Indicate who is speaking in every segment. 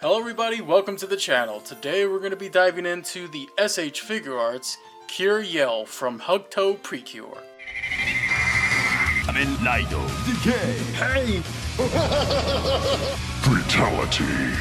Speaker 1: Hello everybody, welcome to the channel. Today we're going to be diving into the SH Figuarts Cure from HUGtto Precure.
Speaker 2: Kamen Rider. Decay. Hey!
Speaker 3: Fatality.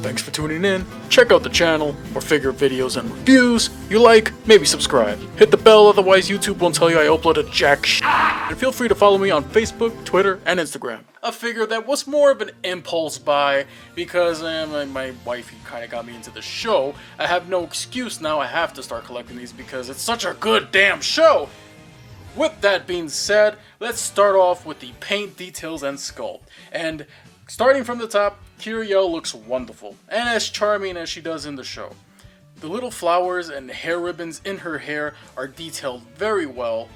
Speaker 1: Thanks for tuning in. Check out the channel for figure videos and reviews. You like, maybe subscribe. Hit the bell, otherwise YouTube won't tell you I uploaded jack shit. And feel free to follow me on Facebook, Twitter, and Instagram. A figure that was more of an impulse buy because my wifey kind of got me into the show. I have no excuse now, I have to start collecting these because it's such a good damn show. With that being said, let's start off with the paint details and sculpt. And starting from the top, Cure looks wonderful, and as charming as she does in the show. The little flowers and hair ribbons in her hair are detailed very well.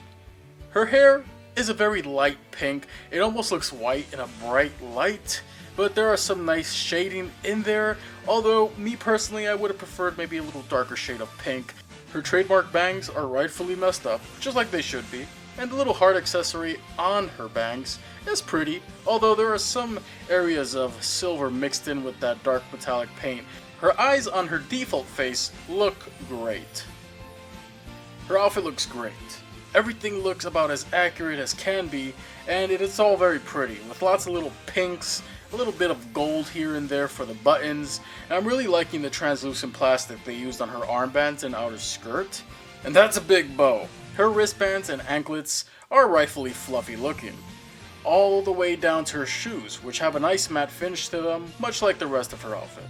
Speaker 1: Her hair is a very light pink. It almost looks white in a bright light, but there are some nice shading in there, although me personally I would have preferred maybe a little darker shade of pink. Her trademark bangs are rightfully messed up, just like they should be. And the little heart accessory on her bangs is pretty, although there are some areas of silver mixed in with that dark metallic paint. Her eyes on her default face look great. Her outfit looks great. Everything looks about as accurate as can be, and it's all very pretty, with lots of little pinks, a little bit of gold here and there for the buttons, and I'm really liking the translucent plastic they used on her armbands and outer skirt. And that's a big bow. Her wristbands and anklets are rightfully fluffy looking, all the way down to her shoes, which have a nice matte finish to them, much like the rest of her outfit.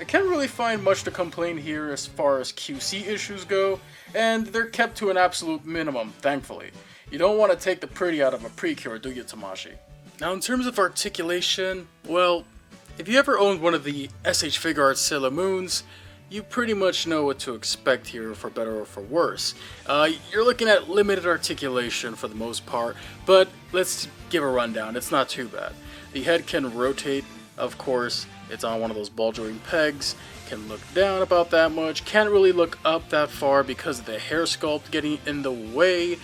Speaker 1: I can't really find much to complain here as far as QC issues go, and they're kept to an absolute minimum, thankfully. You don't want to take the pretty out of a Precure, do you, Tamashi? Now in terms of articulation, well, if you ever owned one of the SH Figuarts Sailor Moons, you pretty much know what to expect here, for better or for worse. You're looking at limited articulation for the most part, but let's give a rundown. It's not too bad. The head can rotate, of course. It's on one of those ball joint pegs. Can look down about that much. Can't really look up that far because of the hair sculpt getting in the way.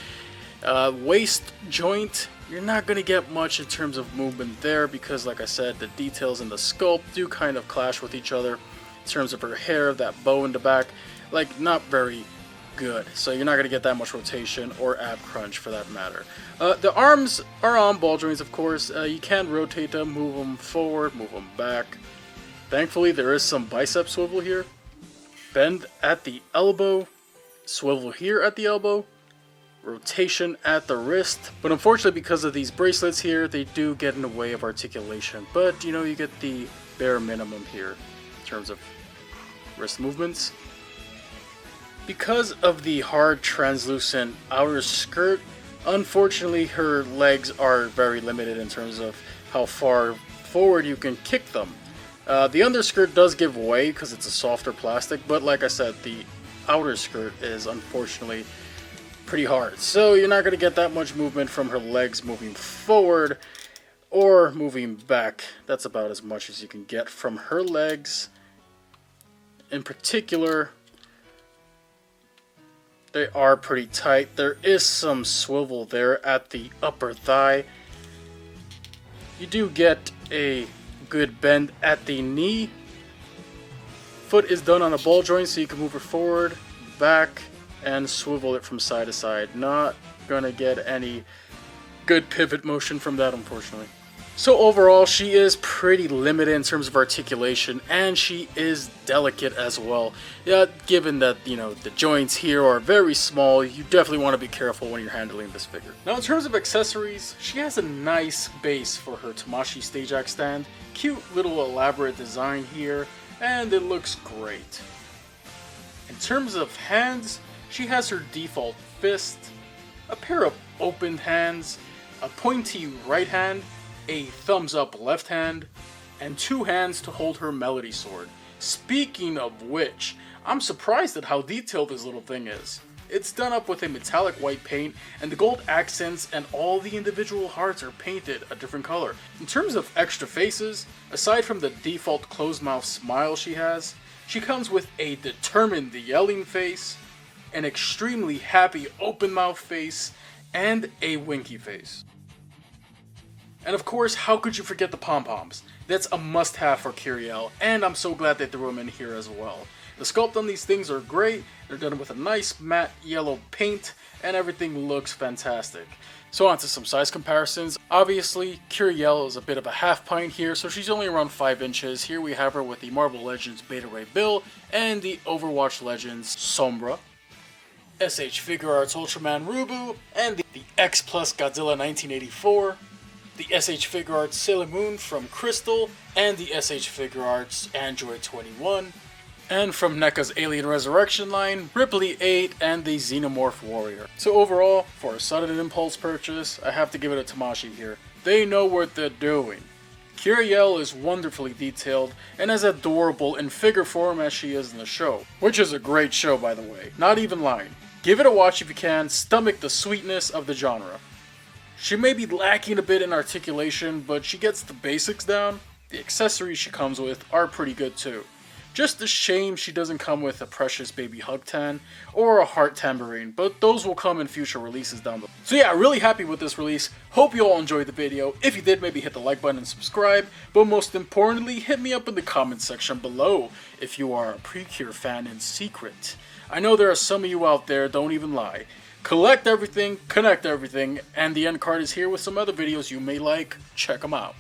Speaker 1: Waist joint, you're not going to get much in terms of movement there because, like I said, the details in the sculpt do kind of clash with each other. In terms of her hair, that bow in the back, like, not very good. So you're not going to get that much rotation or ab crunch for that matter. The arms are on ball joints, of course. You can rotate them, move them forward, move them back. Thankfully, there is some bicep swivel here. Bend at the elbow, swivel here at the elbow, rotation at the wrist. But unfortunately, because of these bracelets here, they do get in the way of articulation. But, you know, you get the bare minimum here in terms of wrist movements. Because of the hard translucent outer skirt, unfortunately her legs are very limited in terms of how far forward you can kick them. The underskirt does give way because it's a softer plastic, but like I said, the outer skirt is unfortunately pretty hard. So you're not going to get that much movement from her legs moving forward or moving back. That's about as much as you can get from her legs. In particular, they are pretty tight. There is some swivel there at the upper thigh. You do get a good bend at the knee. Foot is done on a ball joint, so you can move it forward, back, and swivel it from side to side. Not gonna get any good pivot motion from that, unfortunately. So overall, she is pretty limited in terms of articulation, and she is delicate as well. Yeah, given that, you know, the joints here are very small, you definitely want to be careful when you're handling this figure. Now, in terms of accessories, she has a nice base for her Tamashi stage act stand. Cute little elaborate design here, and it looks great. In terms of hands, she has her default fist, a pair of opened hands, a pointy right hand, a thumbs up left hand, and two hands to hold her melody sword. Speaking of which, I'm surprised at how detailed this little thing is. It's done up with a metallic white paint, and the gold accents and all the individual hearts are painted a different color. In terms of extra faces, aside from the default closed mouth smile she has, she comes with a determined yelling face, an extremely happy open mouth face, and a winky face. And of course, how could you forget the pom-poms? That's a must-have for Curiel, and I'm so glad they threw them in here as well. The sculpt on these things are great, they're done with a nice matte yellow paint, and everything looks fantastic. So on to some size comparisons. Obviously, Curiel is a bit of a half pint here, so she's only around 5 inches. Here we have her with the Marvel Legends Beta Ray Bill, and the Overwatch Legends Sombra, SH Figuarts Ultraman Rubu, and the X Plus Godzilla 1984, the SH Figuarts Sailor Moon from Crystal, and the SH Figuarts Android 21, and from NECA's Alien Resurrection line, Ripley 8 and the Xenomorph Warrior. So overall, for a sudden impulse purchase, I have to give it a Tamashii here. They know what they're doing. Curiel is wonderfully detailed and as adorable in figure form as she is in the show. Which is a great show, by the way, not even lying. Give it a watch if you can, stomach the sweetness of the genre. She may be lacking a bit in articulation, but she gets the basics down. The accessories she comes with are pretty good too. Just a shame she doesn't come with a precious baby HUGtto or a heart tambourine, but those will come in future releases down below. So yeah, really happy with this release. Hope you all enjoyed the video. If you did, maybe hit the like button and subscribe, but most importantly, hit me up in the comment section below if you are a Precure fan in secret. I know there are some of you out there, don't even lie. Collect everything, connect everything, and the end card is here with some other videos you may like. Check them out.